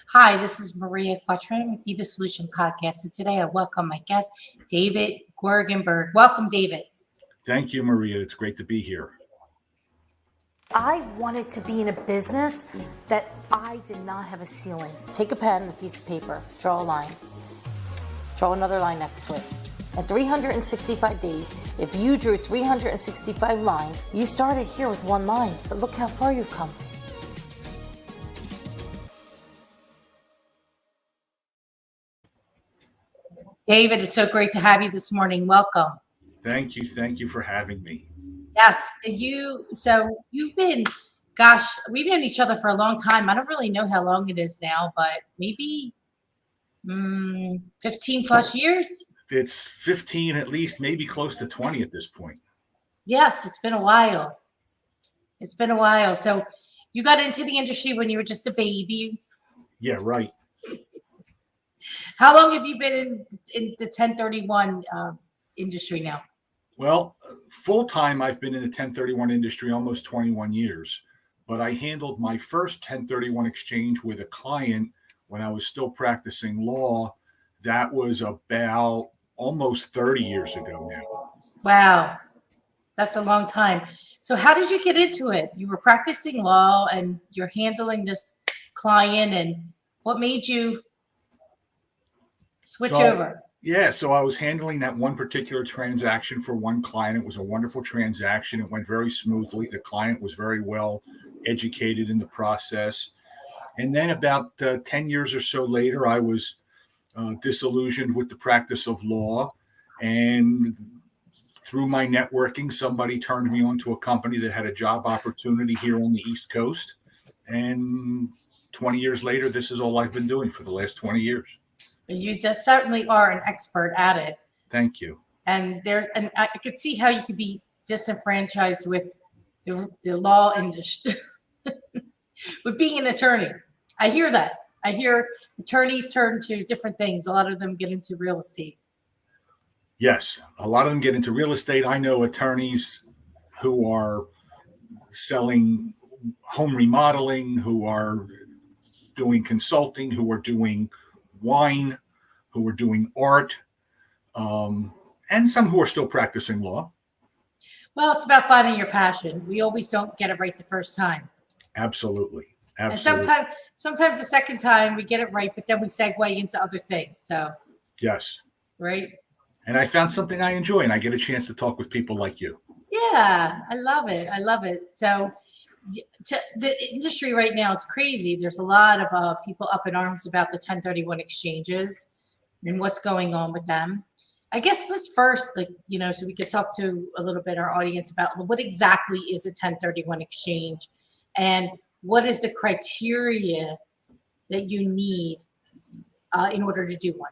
Hi, this is Maria Quattrone with Be the Solution podcast. And today I welcome my guest, David Gorenberg. Welcome, David. Thank you, Maria. It's great to be here. I wanted to be in a business that I did not have a ceiling. Take a pen and a piece of paper, draw a line, draw another line next to it. At 365 days, if you drew 365 lines, you started here with one line, but look how far you've come. David, it's so great to have you this morning. Welcome. Thank you. Thank you for having me. Yes, you've been, we've known each other for a long time. I don't really know how long it is now, but maybe 15 plus years. It's 15 at least, maybe close to 20 at this point. Yes, it's been a while. So you got into the industry when you were just a baby. Yeah, right. How long have you been in the 1031 industry now? Well, full time, I've been in the 1031 industry almost 21 years, but I handled my first 1031 exchange with a client when I was still practicing law. That was about almost 30 years ago now. Wow, that's a long time. So how did you get into it? You were practicing law and you're handling this client, and what made you switch over? Yeah, so I was handling that one particular transaction for one client. It was a wonderful transaction. It went very smoothly. The client was very well educated in the process. And then about 10 years or so later, I was disillusioned with the practice of law. And through my networking, somebody turned me on to a company that had a job opportunity here on the East Coast. And 20 years later, this is all I've been doing for the last 20 years. You just certainly are an expert at it. Thank you. And I could see how you could be disenfranchised with the law industry, with being an attorney. I hear that. I hear attorneys turn to different things. A lot of them get into real estate. Yes, a lot of them get into real estate. I know attorneys who are selling home remodeling, who are doing consulting, who are doing wine, who are doing art, and some who are still practicing law. Well, it's about finding your passion. We always don't get it right the first time. Absolutely. And sometimes the second time we get it right, but then we segue into other things. So yes. Right. And I found something I enjoy, and I get a chance to talk with people like you. Yeah, I love it. So the industry right now is crazy. There's a lot of people up in arms about the 1031 exchanges and what's going on with them. I guess let's first, so we could talk to a little bit our audience about what exactly is a 1031 exchange and what is the criteria that you need in order to do one.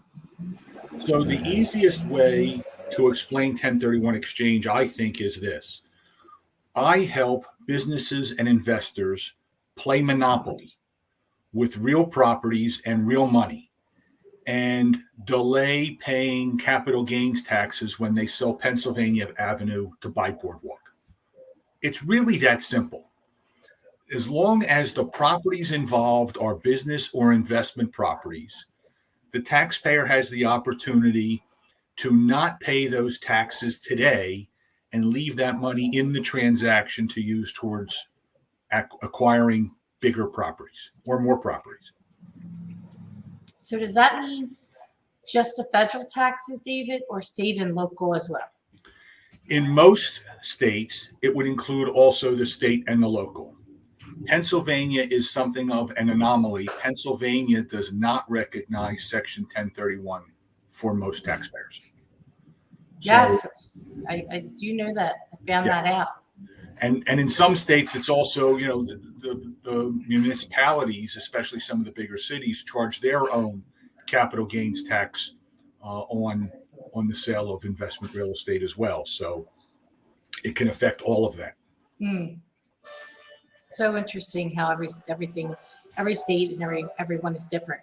So the easiest way to explain 1031 exchange, I think, is this. I help businesses and investors play Monopoly with real properties and real money and delay paying capital gains taxes when they sell Pennsylvania Avenue to buy Boardwalk. It's really that simple. As long as the properties involved are business or investment properties, the taxpayer has the opportunity to not pay those taxes today and leave that money in the transaction to use towards acquiring bigger properties or more properties. So does that mean just the federal taxes, David, or state and local as well? In most states, it would include also the state and the local. Pennsylvania is something of an anomaly. Pennsylvania does not recognize Section 1031 for most taxpayers. Yes, I do know that. I found that out. And in some states, it's also, the municipalities, especially some of the bigger cities, charge their own capital gains tax on the sale of investment real estate as well. So it can affect all of that. So interesting how every state and everyone is different.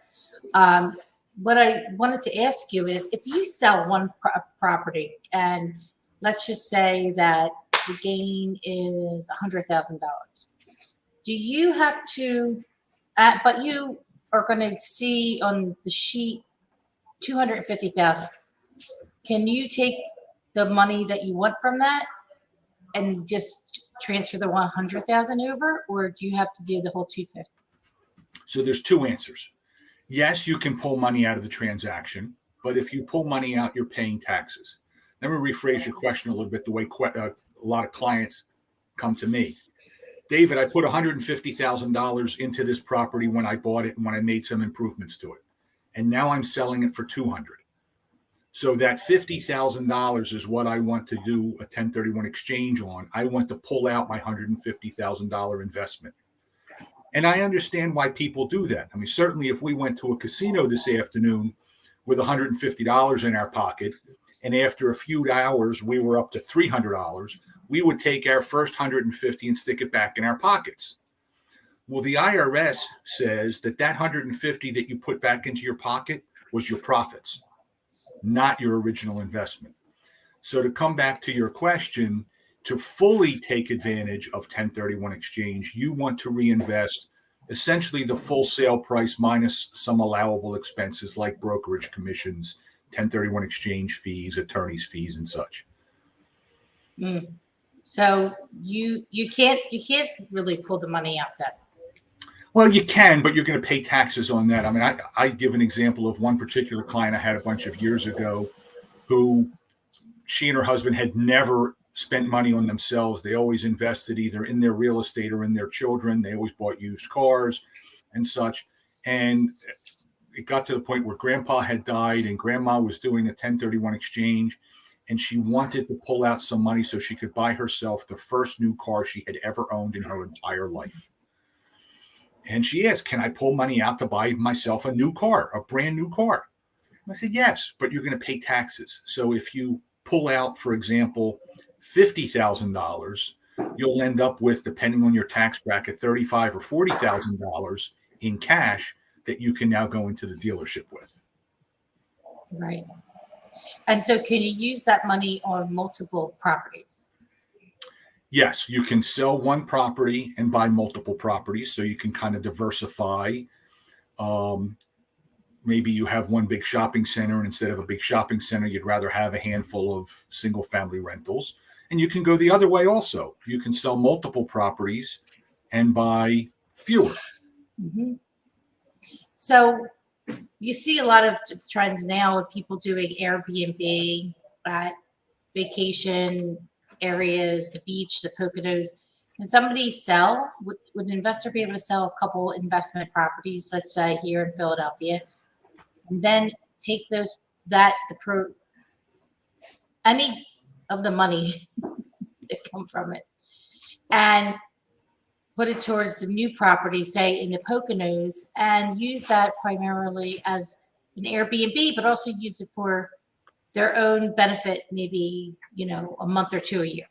What I wanted to ask you is, if you sell one property and let's just say that the gain is $100,000, do you have to, but you are going to see on the sheet 250,000. Can you take the money that you want from that and just transfer the 100,000 over, or do you have to do the whole 250? So there's two answers. Yes, you can pull money out of the transaction, but if you pull money out, you're paying taxes. Let me rephrase your question a little bit the way a lot of clients come to me. David, I put $150,000 into this property when I bought it and when I made some improvements to it. And now I'm selling it for $200,000. So that $50,000 is what I want to do a 1031 exchange on. I want to pull out my $150,000 investment. And I understand why people do that. I mean, certainly if we went to a casino this afternoon with $150 in our pocket, and after a few hours we were up to $300, we would take our first $150 and stick it back in our pockets. Well, the IRS says that $150 that you put back into your pocket was your profits, not your original investment. So to come back to your question, to fully take advantage of 1031 exchange, you want to reinvest essentially the full sale price minus some allowable expenses like brokerage commissions, 1031 exchange fees, attorney's fees, and such. So you can't really pull the money out then. Well, you can, but you're going to pay taxes on that. I mean, I give an example of one particular client I had a bunch of years ago who she and her husband had never spent money on themselves. They always invested either in their real estate or in their children. They always bought used cars and such. And it got to the point where grandpa had died and grandma was doing a 1031 exchange, and she wanted to pull out some money so she could buy herself the first new car she had ever owned in her entire life. And she asked, can I pull money out to buy myself a new car, a brand new car? I said, yes, but you're going to pay taxes. So if you pull out, for example, $50,000, you'll end up with, depending on your tax bracket, $35,000 or $40,000 in cash that you can now go into the dealership with. Right. And so can you use that money on multiple properties? Yes, you can sell one property and buy multiple properties, so you can kind of diversify. Maybe you have one big shopping center, and instead of a big shopping center, you'd rather have a handful of single-family rentals. And you can go the other way also. You can sell multiple properties and buy fewer. Mm-hmm. So you see a lot of trends now of people doing Airbnb at vacation areas, the beach, the Poconos. Can somebody sell? Would an investor be able to sell a couple investment properties, let's say here in Philadelphia, and then take any of the money that come from it and put it towards the new property, say in the Poconos, and use that primarily as an Airbnb, but also use it for their own benefit, maybe, a month or two a year?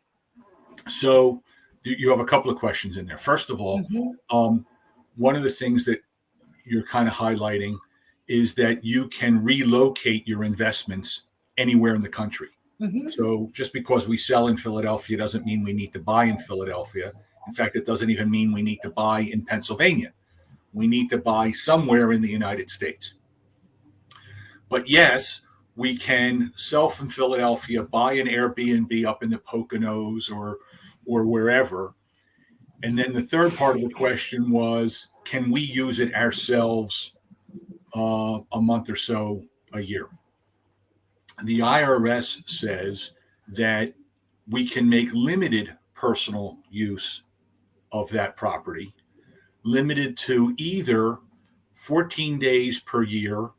So you have a couple of questions in there. First of all, one of the things that you're kind of highlighting is that you can relocate your investments anywhere in the country. Mm-hmm. So just because we sell in Philadelphia doesn't mean we need to buy in Philadelphia. In fact, it doesn't even mean we need to buy in Pennsylvania. We need to buy somewhere in the United States. But yes, we can sell from Philadelphia, buy an Airbnb up in the Poconos or wherever. And then the third part of the question was, can we use it ourselves a month or so a year? The IRS says that we can make limited personal use of that property, limited to either 14 days per year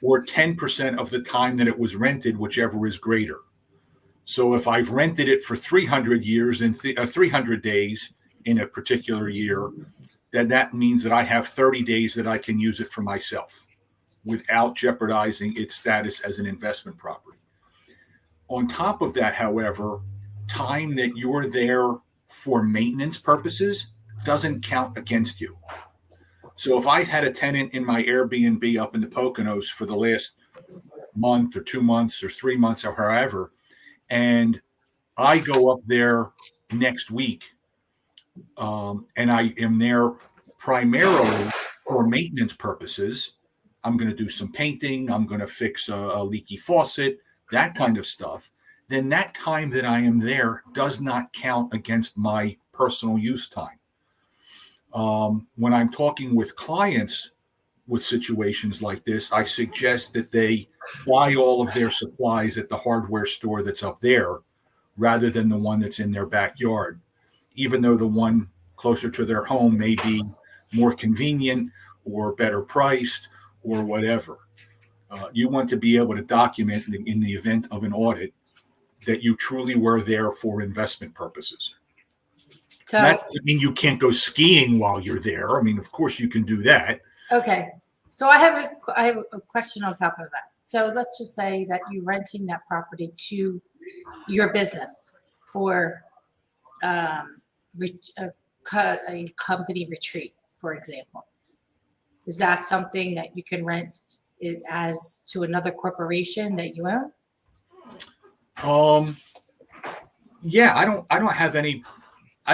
or 10% of the time that it was rented, whichever is greater. So if I've rented it for 300 years and 300 days in a particular year, then that means that I have 30 days that I can use it for myself without jeopardizing its status as an investment property. On top of that, however, time that you're there for maintenance purposes doesn't count against you. So if I had a tenant in my Airbnb up in the Poconos for the last month or 2 months or 3 months or however, and I go up there next week, and I am there primarily for maintenance purposes, I'm going to do some painting, I'm going to fix a leaky faucet, that kind of stuff, then that time that I am there does not count against my personal use time. When I'm talking with clients with situations like this, I suggest that they buy all of their supplies at the hardware store that's up there rather than the one that's in their backyard, even though the one closer to their home may be more convenient or better priced or whatever. You want to be able to document in the event of an audit that you truly were there for investment purposes. So, And that doesn't mean you can't go skiing while you're there. I mean, of course you can do that. okay. So I have a question on top of that. So let's just say that you're renting that property to your business for a company retreat, for example. Is that something that you can rent it as to another corporation that you own? Yeah, I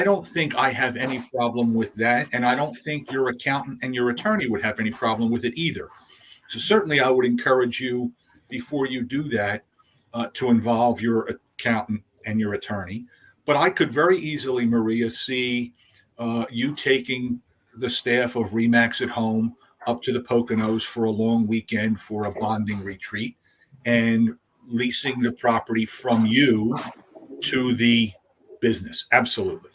don't think I have any problem with that. And I don't think your accountant and your attorney would have any problem with it either. So certainly I would encourage you, before you do that, to involve your accountant and your attorney. But I could very easily, Maria, see you taking the staff of RE/MAX at Home up to the Poconos for a long weekend for a bonding retreat and leasing the property from you to the business. Absolutely.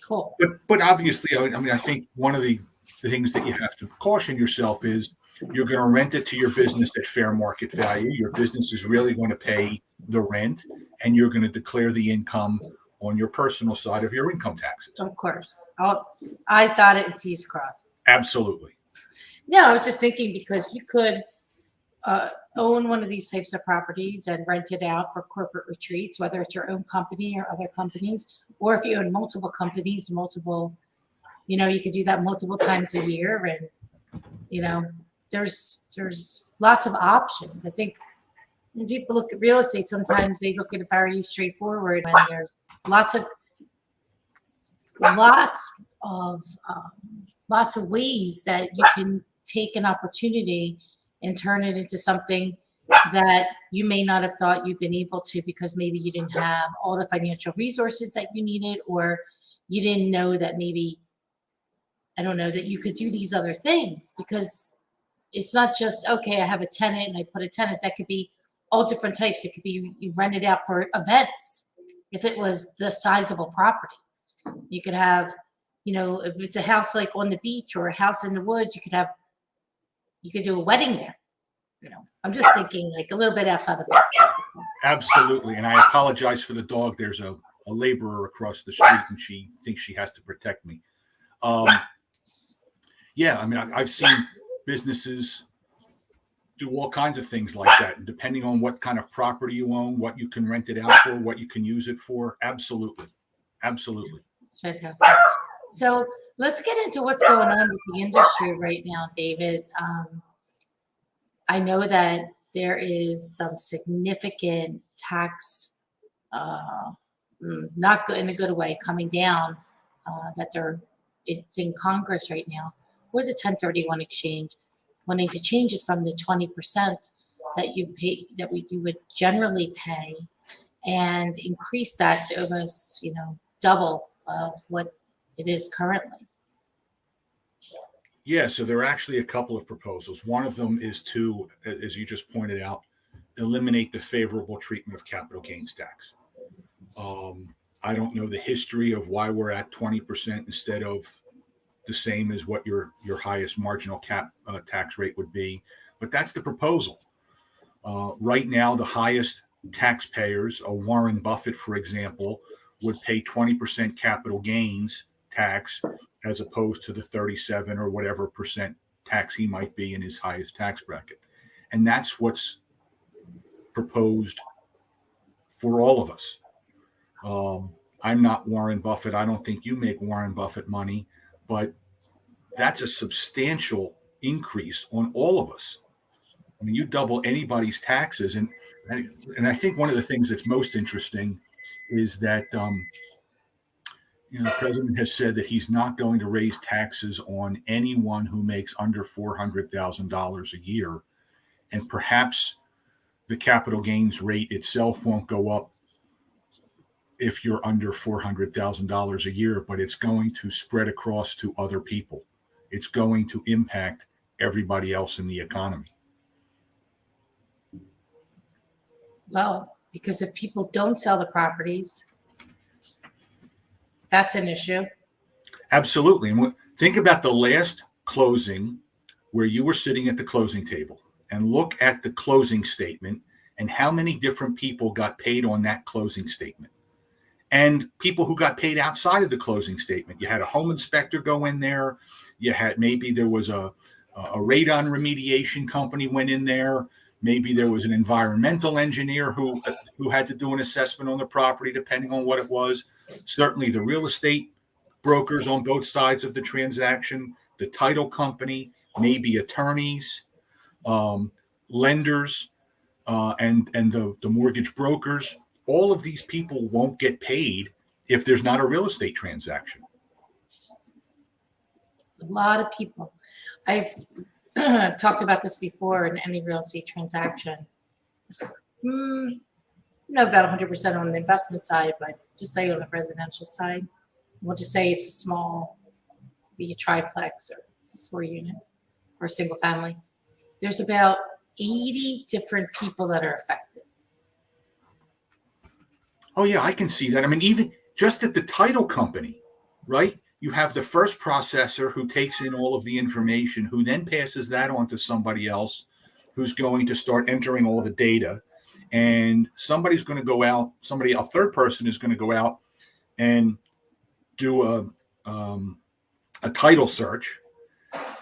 Cool. But obviously, I mean, I think one of the things that you have to caution yourself is you're going to rent it to your business at fair market value. Your business is really going to pay the rent, and you're going to declare the income on your personal side of your income taxes. Of course. I's dotted and T's crossed. Absolutely. No, I was just thinking because you could own one of these types of properties and rent it out for corporate retreats, whether it's your own company or other companies, or if you own multiple companies, you could do that multiple times a year. And, there's lots of options. I think when people look at real estate, sometimes they look at it very straightforward, and there's lots of ways that you can take an opportunity and turn it into something that you may not have thought you'd been able to, because maybe you didn't have all the financial resources that you needed, or you didn't know that maybe, I don't know, that you could do these other things. Because it's not just, okay, I have a tenant and I put a tenant. That could be all different types. It could be you rent it out for events. If it was the sizable property, you could have, if it's a house like on the beach or a house in the woods, you could do a wedding there. I'm just thinking like a little bit outside the box. Absolutely. And I apologize for the dog. There's a laborer across the street and she thinks she has to protect me. Yeah, I mean, I've seen businesses do all kinds of things like that. And depending on what kind of property you own, what you can rent it out for, what you can use it for. Absolutely. Absolutely. That's fantastic. So let's get into what's going on with the industry right now, David. I know that there is some significant tax, not good in a good way, coming down. It's in Congress right now for the 1031 exchange, wanting to change it from the 20% that you pay, that you would generally pay, and increase that to almost double of what it is currently. Yeah, so there are actually a couple of proposals. One of them is to, as you just pointed out, eliminate the favorable treatment of capital gains tax. I don't know the history of why we're at 20% instead of the same as what your highest marginal tax rate would be, but that's the proposal. Right now, the highest taxpayers, Warren Buffett, for example, would pay 20% capital gains tax as opposed to the 37 or whatever percent tax he might be in his highest tax bracket. And that's what's proposed for all of us. I'm not Warren Buffett. I don't think you make Warren Buffett money, but that's a substantial increase on all of us. I mean, you double anybody's taxes. And I think one of the things that's most interesting is that The president has said that he's not going to raise taxes on anyone who makes under $400,000 a year. And perhaps the capital gains rate itself won't go up if you're under $400,000 a year, but it's going to spread across to other people. It's going to impact everybody else in the economy. Well, because if people don't sell the properties, that's an issue. Absolutely. And think about the last closing where you were sitting at the closing table, and look at the closing statement and how many different people got paid on that closing statement, and people who got paid outside of the closing statement. You had a home inspector go in there. You had, maybe there was a radon remediation company went in there. Maybe there was an environmental engineer who had to do an assessment on the property, depending on what it was. Certainly the real estate brokers on both sides of the transaction, the title company, maybe attorneys, lenders, and the mortgage brokers. All of these people won't get paid if there's not a real estate transaction. It's a lot of people. I've talked about this before in any real estate transaction. Not about 100% on the investment side, but just say on the residential side. We'll just say it's a small, be a triplex or 4-unit or a single family. There's about 80 different people that are affected. Oh, yeah, I can see that. I mean, even just at the title company, right? You have the first processor who takes in all of the information, who then passes that on to somebody else who's going to start entering all the data. And somebody's going to go out, a third person is going to go out and do a title search.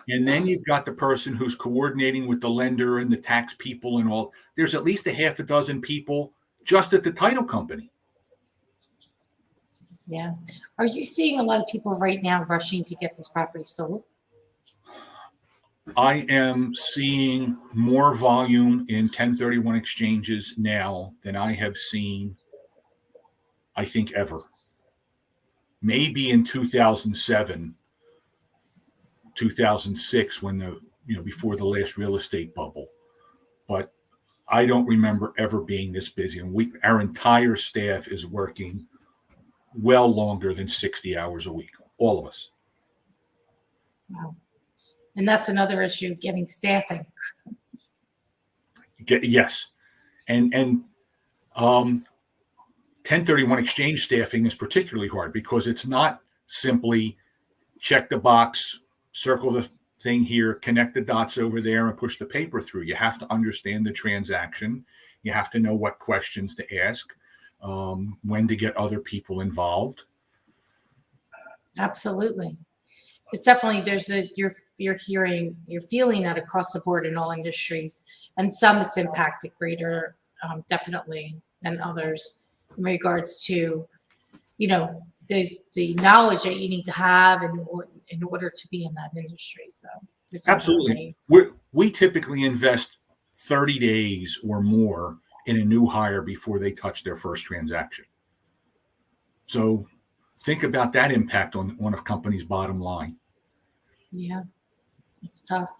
And then you've got the person who's coordinating with the lender and the tax people and all. There's at least a half a dozen people just at the title company. Yeah. Are you seeing a lot of people right now rushing to get this property sold? I am seeing more volume in 1031 exchanges now than I have seen, I think, ever. Maybe in 2007, 2006, when before the last real estate bubble. But I don't remember ever being this busy. And our entire staff is working well longer than 60 hours a week, all of us. Wow. And that's another issue, getting staffing. Yes. And 1031 exchange staffing is particularly hard because it's not simply check the box, circle the thing here, connect the dots over there, and push the paper through. You have to understand the transaction. You have to know what questions to ask, when to get other people involved. Absolutely. It's definitely, you're feeling that across the board in all industries, and some it's impacted greater, definitely, than others in regards to, the knowledge that you need to have in order to be in that industry. So it's absolutely. We typically invest 30 days or more in a new hire before they touch their first transaction. So think about that impact on a company's bottom line. Yeah, it's tough.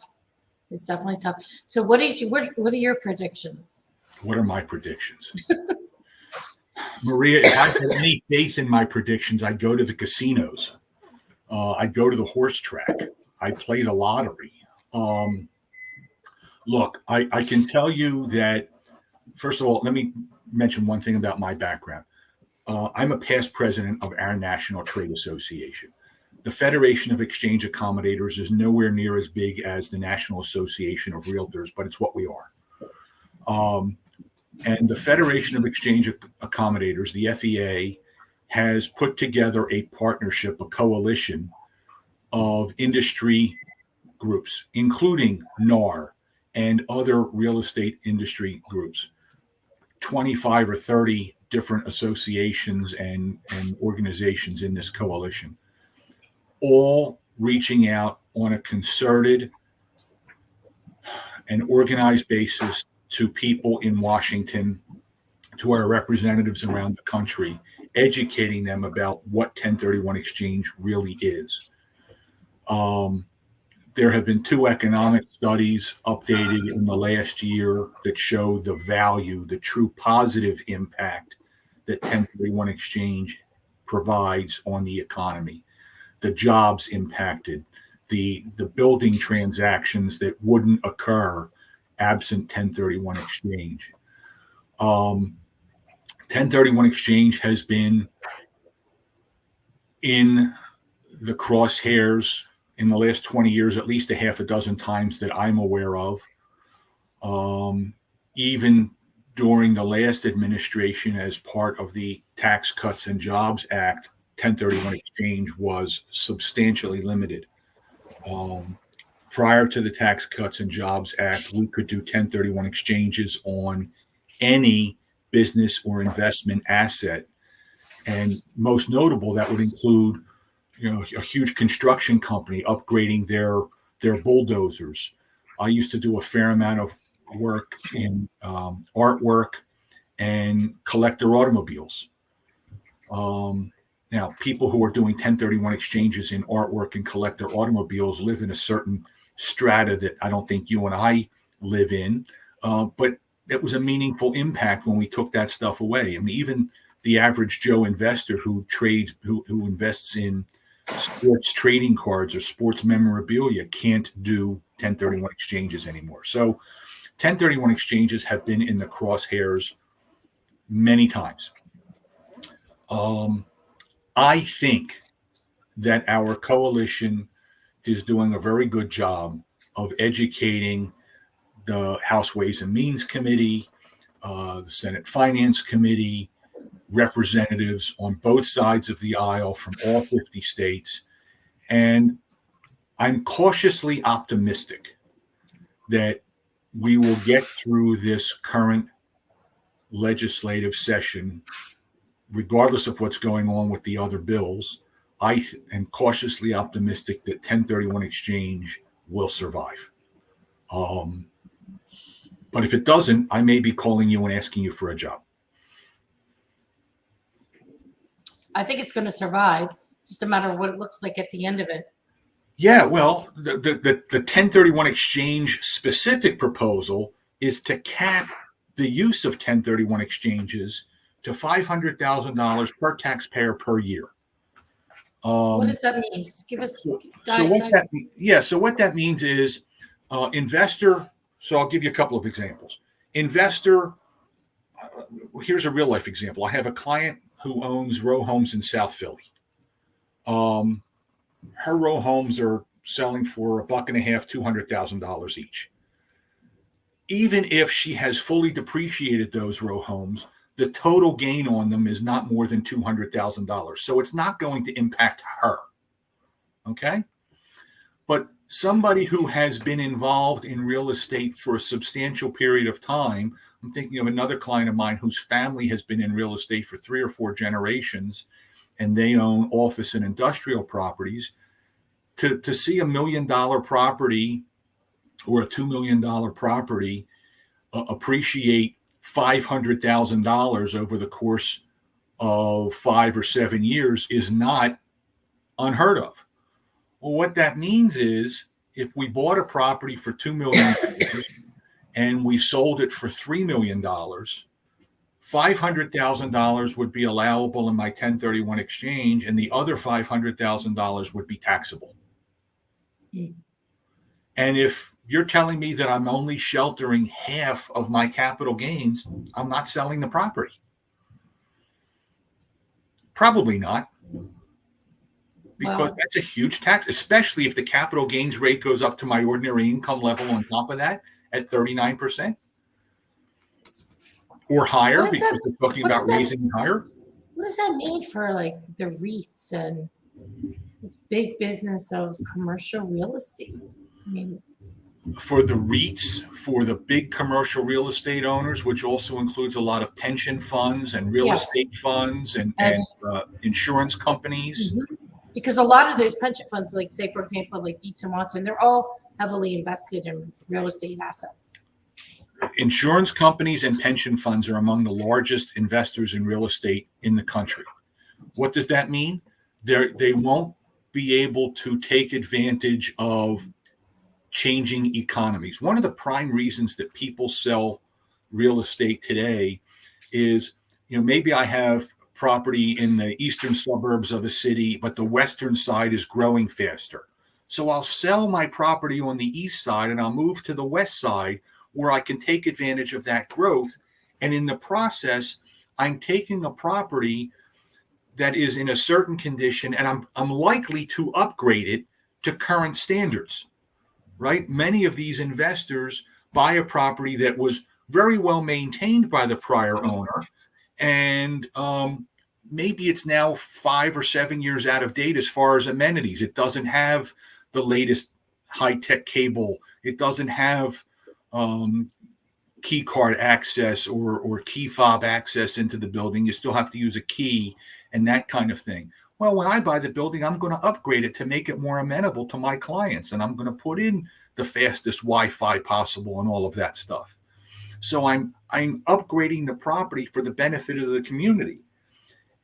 It's definitely tough. So what are your predictions? What are my predictions? Maria, if I had any faith in my predictions, I'd go to the casinos. I'd go to the horse track. I'd play the lottery. Look, I can tell you that, first of all, let me mention one thing about my background. I'm a past president of our National Trade Association. The Federation of Exchange Accommodators is nowhere near as big as the National Association of Realtors, but it's what we are. And the Federation of Exchange Accommodators, the FEA, has put together a partnership, a coalition of industry groups, including NAR and other real estate industry groups, 25 or 30 different associations and organizations in this coalition, all reaching out on a concerted and organized basis to people in Washington, to our representatives around the country, educating them about what 1031 exchange really is. There have been 2 economic studies updated in the last year that show the value, the true positive impact that 1031 exchange provides on the economy, the jobs impacted, the building transactions that wouldn't occur absent 1031 exchange. 1031 exchange has been in the crosshairs in the last 20 years, at least a half a dozen times that I'm aware of. Even during the last administration, as part of the Tax Cuts and Jobs Act, 1031 exchange was substantially limited. Prior to the Tax Cuts and Jobs Act, we could do 1031 exchanges on any business or investment asset. And most notable, that would include, a huge construction company upgrading their bulldozers. I used to do a fair amount of work in artwork and collector automobiles. Now, people who are doing 1031 exchanges in artwork and collector automobiles live in a certain strata that I don't think you and I live in, but it was a meaningful impact when we took that stuff away. I mean, even the average Joe investor who invests in sports trading cards or sports memorabilia can't do 1031 exchanges anymore. So 1031 exchanges have been in the crosshairs many times. I think that our coalition is doing a very good job of educating the House Ways and Means Committee, the Senate Finance Committee, representatives on both sides of the aisle from all 50 states. And I'm cautiously optimistic that we will get through this current legislative session, regardless of what's going on with the other bills. I am cautiously optimistic that 1031 exchange will survive. But if it doesn't, I may be calling you and asking you for a job. I think it's going to survive, just a matter of what it looks like at the end of it. Yeah, well, the 1031 exchange specific proposal is to cap the use of 1031 exchanges to $500,000 per taxpayer per year. What does that mean? Just give us. So what that means is investor. So I'll give you a couple of examples. Investor. Here's a real life example. I have a client who owns row homes in South Philly. Her row homes are selling for $1.50, $200,000 each. Even if she has fully depreciated those row homes, the total gain on them is not more than $200,000. So it's not going to impact her. Okay? But somebody who has been involved in real estate for a substantial period of time, I'm thinking of another client of mine whose family has been in real estate for 3 or 4 generations, and they own office and industrial properties. To see $1 million property or a $2 million property appreciate $500,000 over the course of 5 or 7 years is not unheard of. Well, what that means is if we bought a property for $2 million and we sold it for $3 million, $500,000 would be allowable in my 1031 exchange, and the other $500,000 would be taxable. And if you're telling me that I'm only sheltering half of my capital gains, I'm not selling the property. Probably not. Because that's a huge tax, especially if the capital gains rate goes up to my ordinary income level on top of that at 39% or higher, because we're talking about raising higher. What does that mean for like the REITs and this big business of commercial real estate? I mean, for the REITs, for the big commercial real estate owners, which also includes a lot of pension funds and real estate funds and insurance companies. Mm-hmm. Because a lot of those pension funds, like say, for example, like Dietz and Watson, they're all heavily invested in real estate assets. Insurance companies and pension funds are among the largest investors in real estate in the country. What does that mean? They won't be able to take advantage of changing economies. One of the prime reasons that people sell real estate today is, maybe I have property in the eastern suburbs of a city, but the western side is growing faster. So I'll sell my property on the east side and I'll move to the west side where I can take advantage of that growth. And in the process, I'm taking a property that is in a certain condition and I'm likely to upgrade it to current standards, right? Many of these investors buy a property that was very well maintained by the prior owner, and maybe it's now 5 or 7 years out of date as far as amenities. It doesn't have the latest high-tech cable. It doesn't have key card access or key fob access into the building. You still have to use a key and that kind of thing. Well, when I buy the building, I'm going to upgrade it to make it more amenable to my clients, and I'm going to put in the fastest Wi-Fi possible and all of that stuff. So I'm upgrading the property for the benefit of the community.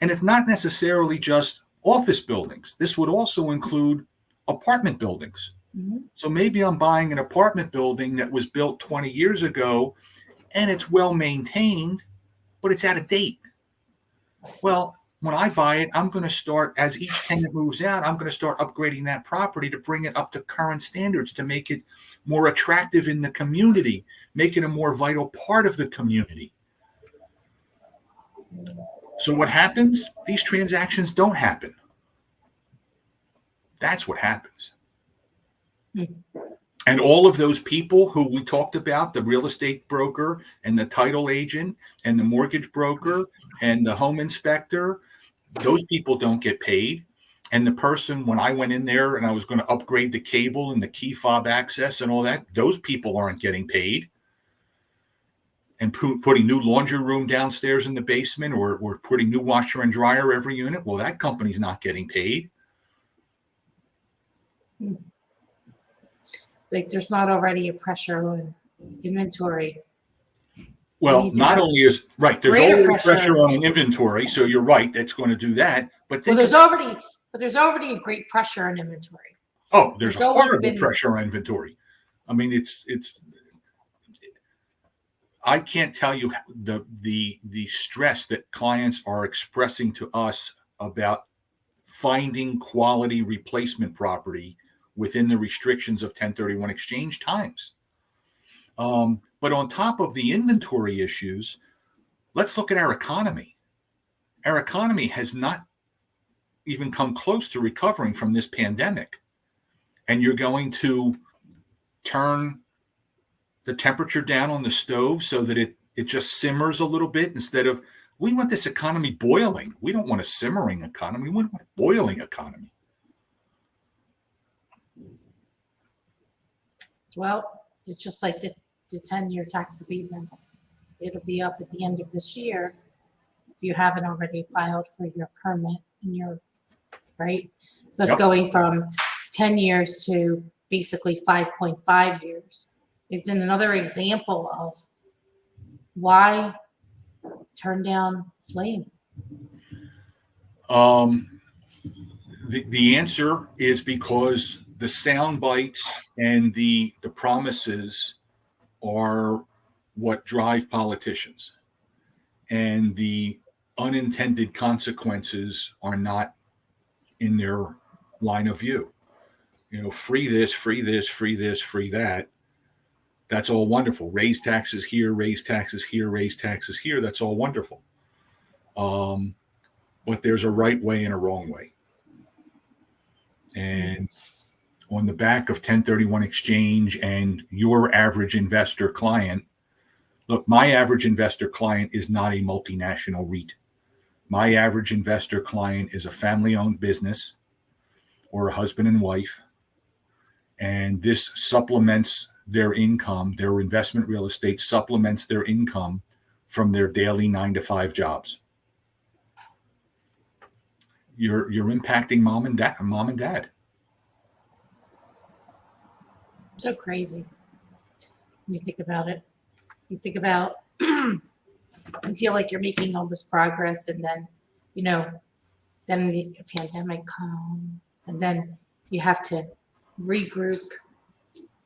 And it's not necessarily just office buildings. This would also include apartment buildings. Mm-hmm. So maybe I'm buying an apartment building that was built 20 years ago and it's well maintained, but it's out of date. Well, when I buy it, I'm going to start, as each tenant moves out, I'm going to start upgrading that property to bring it up to current standards, to make it more attractive in the community, make it a more vital part of the community. So what happens? These transactions don't happen. That's what happens. And all of those people who we talked about, the real estate broker and the title agent and the mortgage broker and the home inspector, those people don't get paid. And the person, when I went in there and I was going to upgrade the cable and the key fob access and all that, those people aren't getting paid. And putting new laundry room downstairs in the basement, or putting new washer and dryer every unit, well, that company's not getting paid. Like there's not already a pressure on inventory. Well, not only is right, there's already pressure on an inventory, so you're right, that's going to do that. But there's already a great pressure on inventory. Oh, there's horrible pressure on inventory. I mean, it's I can't tell you the stress that clients are expressing to us about finding quality replacement property within the restrictions of 1031 exchange times. But on top of the inventory issues, let's look at our economy. Our economy has not even come close to recovering from this pandemic. And you're going to turn the temperature down on the stove so that it just simmers a little bit, instead of, we want this economy boiling. We don't want a simmering economy. We want a boiling economy. Well, it's just like the 10-year tax abatement. It'll be up at the end of this year if you haven't already filed for your permit in your, right? So it's going from 10 years to basically 5.5 years. It's another example of why turn down flame. The answer is because the sound bites and the promises are what drive politicians, and the unintended consequences are not in their line of view. Free this, free this, free this, free that. That's all wonderful. Raise taxes here, raise taxes here, raise taxes here. That's all wonderful. But there's a right way and a wrong way. And on the back of 1031 exchange and your average investor client, look, my average investor client is not a multinational REIT. My average investor client is a family-owned business or a husband and wife. And this supplements their income. Their investment real estate supplements their income from their daily 9-to-5 jobs. You're impacting mom and dad. So crazy. When you think about it. You think about, you feel like you're making all this progress, and then, then the pandemic come, and then you have to regroup.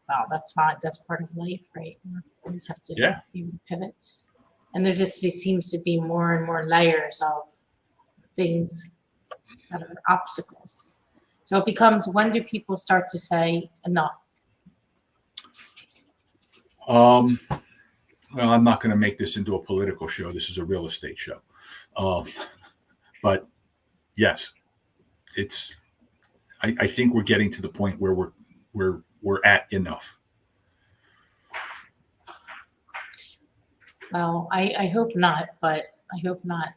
Well, that's fine. That's part of life, right? You just have to Yeah. pivot. And there seems to be more and more layers of things that are obstacles. So it becomes, when do people start to say enough? Well, I'm not going to make this into a political show. This is a real estate show. But yes, I think we're getting to the point where we're at enough. Well, I hope not, but I hope not.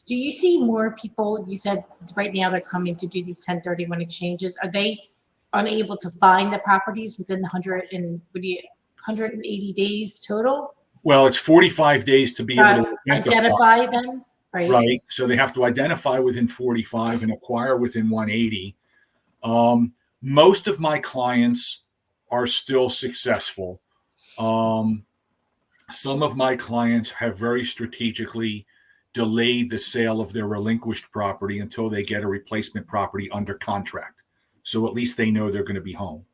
Do you see more people? You said right now they're coming to do these 1031 exchanges. Are they unable to find the properties within 180 days total? Well, it's 45 days to be able to identify them, right? Right. So they have to identify within 45 and acquire within 180. Most of my clients are still successful. Some of my clients have very strategically delayed the sale of their relinquished property until they get a replacement property under contract. So at least they know they're going to be home.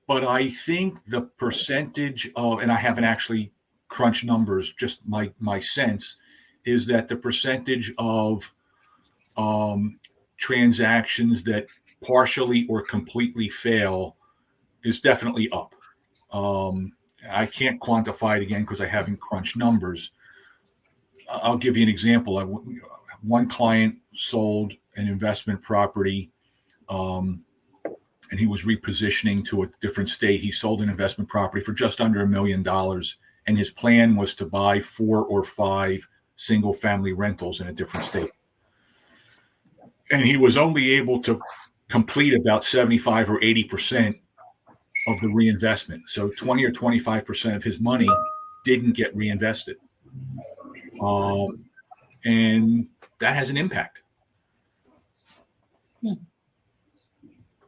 But I think the percentage of, and I haven't actually crunched numbers, just my sense is that the percentage of transactions that partially or completely fail is definitely up. I can't quantify it again because I haven't crunched numbers. I'll give you an example. One client sold an investment property, and he was repositioning to a different state. He sold an investment property for just under $1 million, and his plan was to buy 4 or 5 single-family rentals in a different state. And he was only able to complete about 75 or 80% of the reinvestment. So 20 or 25% of his money didn't get reinvested. And that has an impact.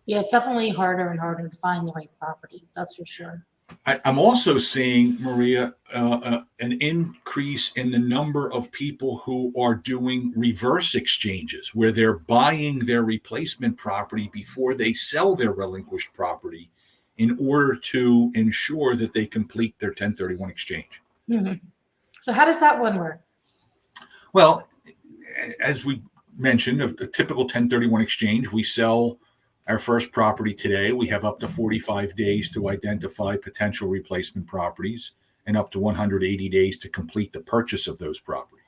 Yeah, it's definitely harder and harder to find the right properties. That's for sure. I'm also seeing, Maria, an increase in the number of people who are doing reverse exchanges, where they're buying their replacement property before they sell their relinquished property in order to ensure that they complete their 1031 exchange. Mm-hmm. So how does that one work? Well, as we mentioned, a typical 1031 exchange, we sell our first property today. We have up to 45 days to identify potential replacement properties and up to 180 days to complete the purchase of those properties.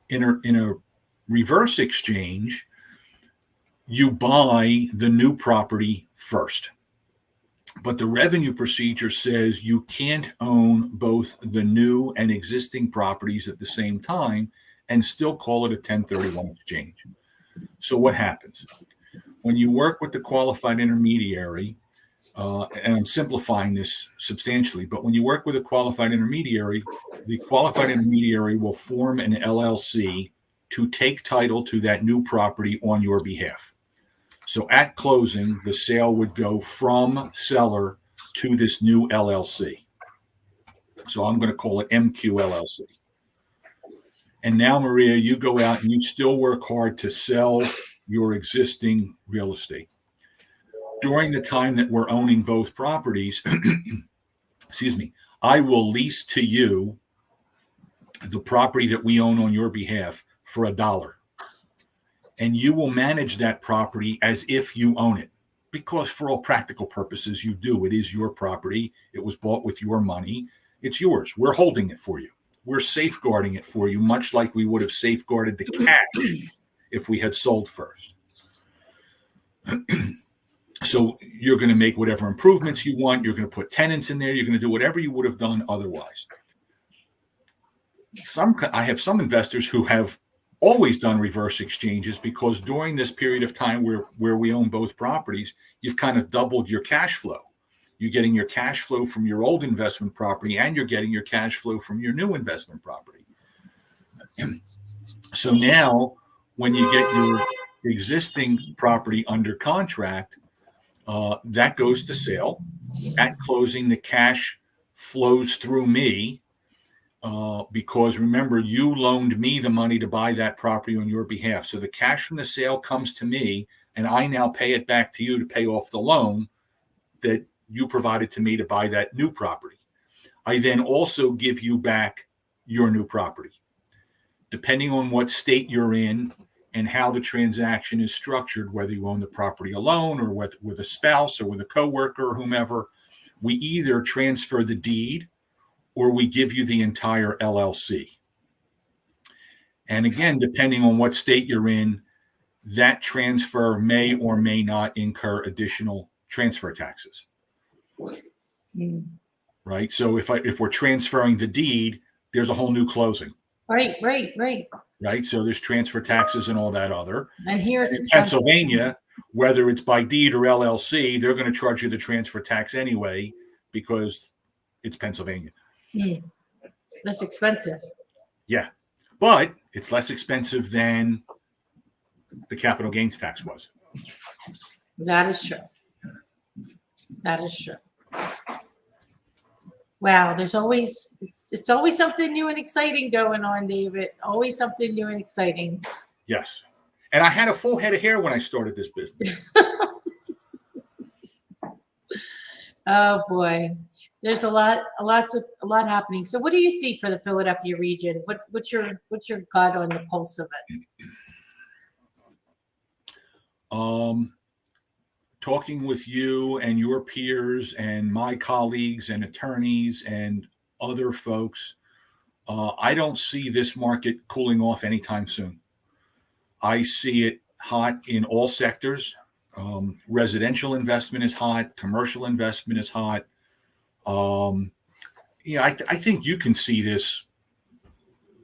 In a reverse exchange, you buy the new property first. But the revenue procedure says you can't own both the new and existing properties at the same time and still call it a 1031 exchange. So what happens? When you work with the qualified intermediary, and I'm simplifying this substantially, but when you work with a qualified intermediary, the qualified intermediary will form an LLC to take title to that new property on your behalf. So at closing, the sale would go from seller to this new LLC. So I'm going to call it MQ LLC. And now, Maria, you go out and you still work hard to sell your existing real estate. During the time that we're owning both properties, excuse me, I will lease to you the property that we own on your behalf for $1. And you will manage that property as if you own it, because for all practical purposes, you do. It is your property. It was bought with your money. It's yours. We're holding it for you. We're safeguarding it for you, much like we would have safeguarded the cash if we had sold first. So you're going to make whatever improvements you want. You're going to put tenants in there. You're going to do whatever you would have done otherwise. I have some investors who have always done reverse exchanges because during this period of time where we own both properties, you've kind of doubled your cash flow. You're getting your cash flow from your old investment property and you're getting your cash flow from your new investment property. So now when you get your existing property under contract, that goes to sale. At closing, the cash flows through me. because remember, you loaned me the money to buy that property on your behalf. So the cash from the sale comes to me, and I now pay it back to you to pay off the loan that you provided to me to buy that new property. I then also give you back your new property. Depending on what state you're in and how the transaction is structured, whether you own the property alone or with a spouse or with a coworker or whomever, we either transfer the deed or we give you the entire LLC. And again, depending on what state you're in, that transfer may or may not incur additional transfer taxes. Right? So if we're transferring the deed, there's a whole new closing. Right. Right? So there's transfer taxes and all that other. And here's in Pennsylvania, whether it's by deed or LLC, they're going to charge you the transfer tax anyway because it's Pennsylvania. That's expensive. Yeah. But it's less expensive than the capital gains tax was. That is true. That is true. Wow, there's always it's always something new and exciting going on, David. Always something new and exciting. Yes. And I had a full head of hair when I started this business. Oh boy. There's a lot happening. So what do you see for the Philadelphia region? What's your gut on the pulse of it? Talking with you and your peers and my colleagues and attorneys and other folks, I don't see this market cooling off anytime soon. I see it hot in all sectors. Residential investment is hot. Commercial investment is hot. I think you can see this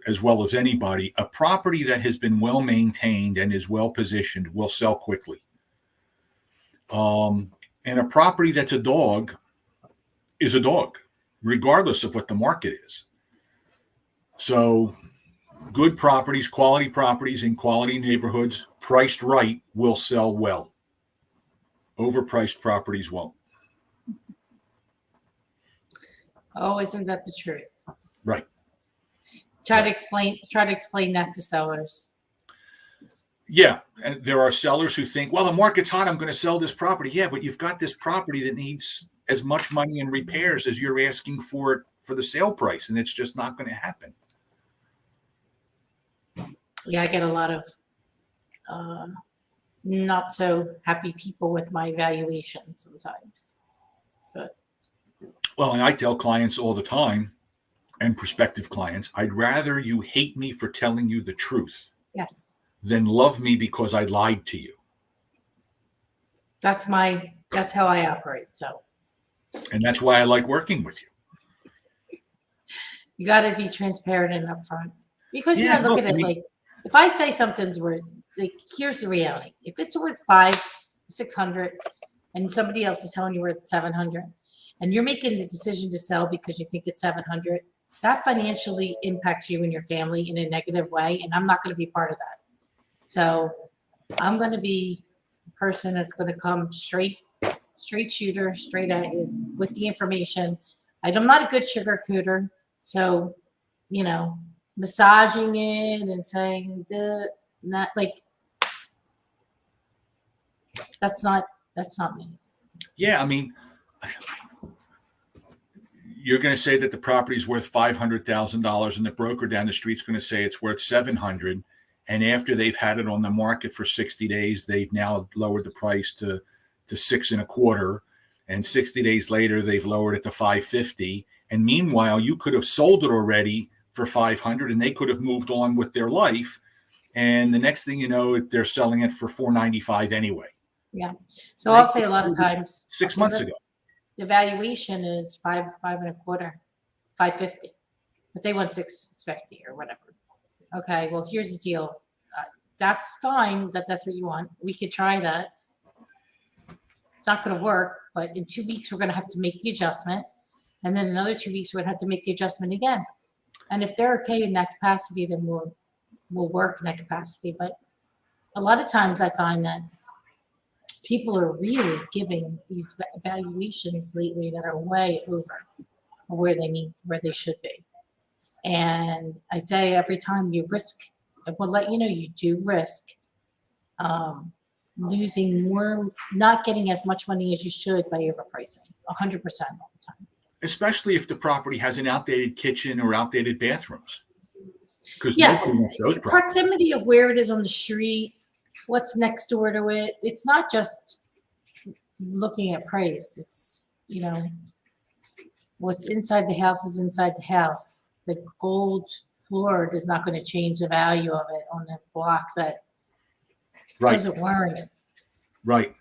as well as anybody. A property that has been well maintained and is well positioned will sell quickly. And a property that's a dog is a dog, regardless of what the market is. So good properties, quality properties in quality neighborhoods, priced right, will sell well. Overpriced properties won't. Oh, isn't that the truth? Right. Try to explain that to sellers. Yeah, and there are sellers who think, well, the market's hot, I'm going to sell this property. Yeah, but you've got this property that needs as much money in repairs as you're asking for it for the sale price, and it's just not going to happen. Yeah, I get a lot of not so happy people with my valuations sometimes. But well, and I tell clients all the time, and prospective clients, I'd rather you hate me for telling you the truth. Yes. Than love me because I lied to you. That's how I operate. So. And that's why I like working with you. You got to be transparent and upfront because you look at it like if I say something's worth, like here's the reality. If it's worth 500, 600, and somebody else is telling you worth 700, and you're making the decision to sell because you think it's 700, that financially impacts you and your family in a negative way, and I'm not going to be part of that. So I'm going to be the person that's going to come straight shooter, straight at you with the information. I'm not a good sugarcoater. So, massaging it and saying this, not like, that's not me. Yeah. I mean, you're going to say that the property is worth $500,000 and the broker down the street is going to say it's worth $700,000. And after they've had it on the market for 60 days, they've now lowered the price to $6.25. And 60 days later, they've lowered it to $550. And meanwhile, you could have sold it already for $500 and they could have moved on with their life. And the next thing you know, they're selling it for $495 anyway. Yeah. So I'll say a lot of times 6 months ago. The valuation is $5.25, $550, but they want $650 or whatever. Okay, well, here's the deal. That's fine that's what you want. We could try that. It's not going to work, but in 2 weeks, we're going to have to make the adjustment. And then another 2 weeks, we're going to have to make the adjustment again. And if they're okay in that capacity, then we'll work in that capacity. But a lot of times I find that people are really giving these valuations lately that are way over where they should be. And I say every time you risk, it will let you know you do risk losing more, not getting as much money as you should by overpricing 100% all the time. Especially if the property has an outdated kitchen or outdated bathrooms. Because Yeah, nobody wants those properties. proximity of where it is on the street, what's next door to it. It's not just looking at price. It's, what's inside the house is inside the house. The gold floor is not going to change the value of it on a block that doesn't warrant it. Right.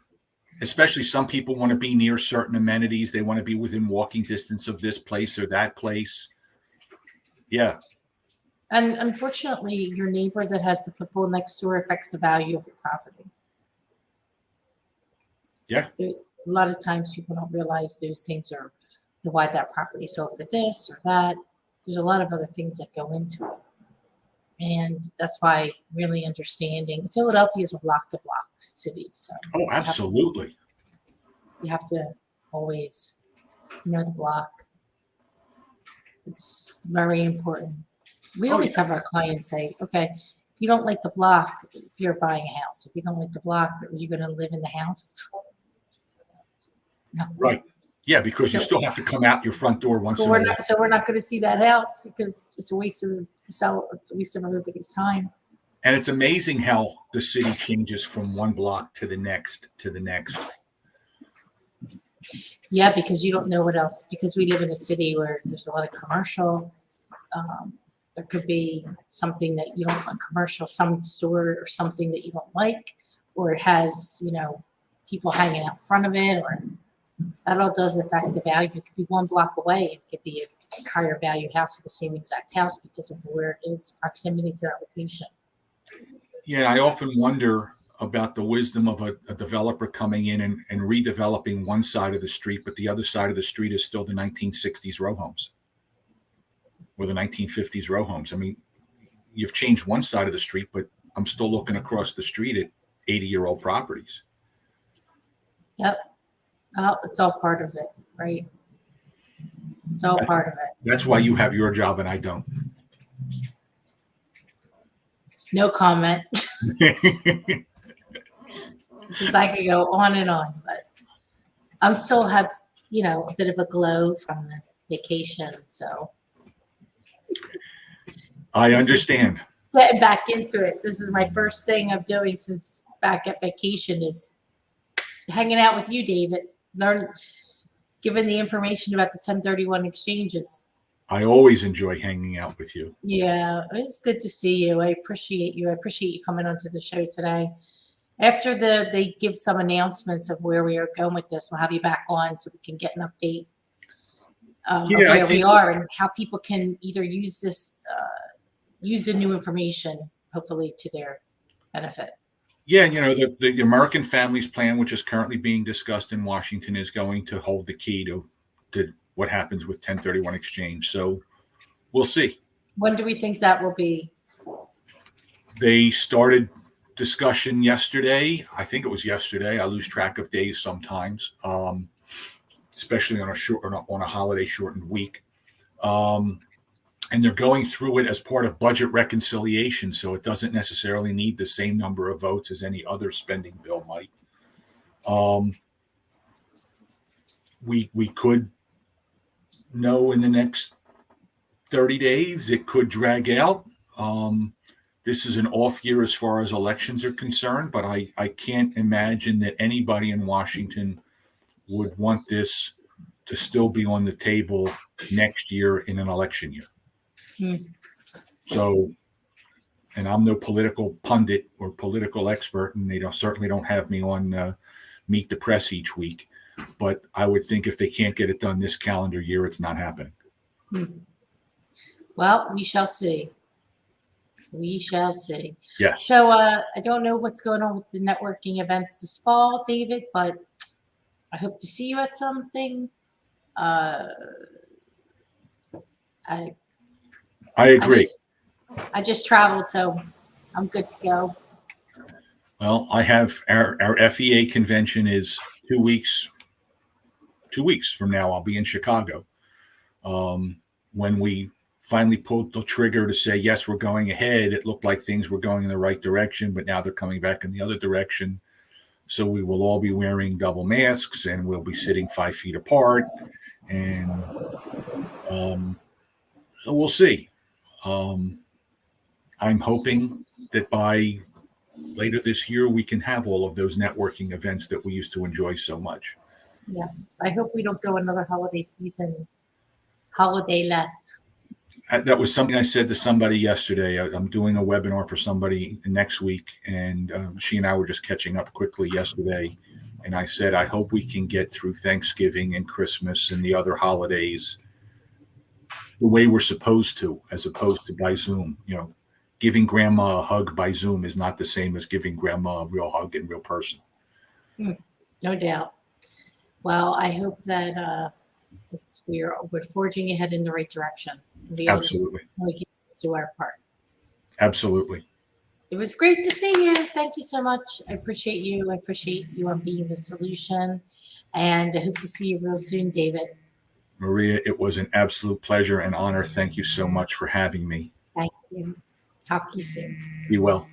Especially some people want to be near certain amenities. They want to be within walking distance of this place or that place. Yeah. And unfortunately, your neighbor that has the pit bull next door affects the value of your property. Yeah. A lot of times people don't realize those things are why that property sold for this or that. There's a lot of other things that go into it. And that's why really understanding Philadelphia is a block to block city. So Oh, absolutely. You have to always know the block. It's very important. We always have our clients say, okay, if you don't like the block, if you're buying a house, if you don't like the block, are you going to live in the house? No. Right. Yeah, because you still have to come out your front door once in a while. So we're not going to see that house because it's a waste of the seller, it's a waste of everybody's time. And it's amazing how the city changes from one block to the next to the next. Yeah, because you don't know what else. Because we live in a city where there's a lot of commercial. There could be something that you don't want commercial, some store or something that you don't like, or it has, people hanging out front of it, or that all does affect the value. It could be one block away. It could be a higher value house with the same exact house because of where it is, proximity to that location. Yeah, I often wonder about the wisdom of a developer coming in and redeveloping one side of the street, but the other side of the street is still the 1960s row homes or the 1950s row homes. I mean, you've changed one side of the street, but I'm still looking across the street at 80-year-old properties. Yep. Well, it's all part of it, right? It's all part of it. That's why you have your job and I don't. No comment. Because I could go on and on, but I still have, a bit of a glow from the vacation. So I understand. Getting back into it. This is my first thing I'm doing since back at vacation is hanging out with you, David. Giving the information about the 1031 exchanges. I always enjoy hanging out with you. Yeah, it's good to see you. I appreciate you. I appreciate you coming onto the show today. After they give some announcements of where we are going with this, we'll have you back on so we can get an update of where we are and how people can either use this, use the new information, hopefully to their benefit. Yeah, the American Families Plan, which is currently being discussed in Washington, is going to hold the key to what happens with 1031 exchange. So we'll see. When do we think that will be? They started discussion yesterday. I think it was yesterday. I lose track of days sometimes, especially on a holiday shortened week. And they're going through it as part of budget reconciliation, so it doesn't necessarily need the same number of votes as any other spending bill might. We could know in the next 30 days. It could drag out. This is an off year as far as elections are concerned, but I can't imagine that anybody in Washington would want this to still be on the table next year in an election year. So, and I'm no political pundit or political expert, and they certainly don't have me on Meet the Press each week. But I would think if they can't get it done this calendar year, it's not happening. Well, we shall see. We shall see. Yes. So I don't know what's going on with the networking events this fall, David, but I hope to see you at something. I agree. I just traveled, so I'm good to go. Well, I have our FEA convention is 2 weeks. 2 weeks from now, I'll be in Chicago. When we finally pulled the trigger to say, yes, we're going ahead. It looked like things were going in the right direction, but now they're coming back in the other direction. So we will all be wearing double masks and we'll be sitting 5 feet apart. And so we'll see. I'm hoping that by later this year, we can have all of those networking events that we used to enjoy so much. Yeah, I hope we don't go another holiday season holiday-less. That was something I said to somebody yesterday. I'm doing a webinar for somebody next week, and she and I were just catching up quickly yesterday. And I said, I hope we can get through Thanksgiving and Christmas and the other holidays the way we're supposed to, as opposed to by Zoom. You know, giving grandma a hug by Zoom is not the same as giving grandma a real hug in real person. No doubt. Well, I hope that we're forging ahead in the right direction. We all just Absolutely. really get to do our part. Absolutely. It was great to see you. Thank you so much. I appreciate you. I appreciate you on being the solution. And I hope to see you real soon, David. Maria, it was an absolute pleasure and honor. Thank you so much for having me. Thank you. Talk to you soon. Be well.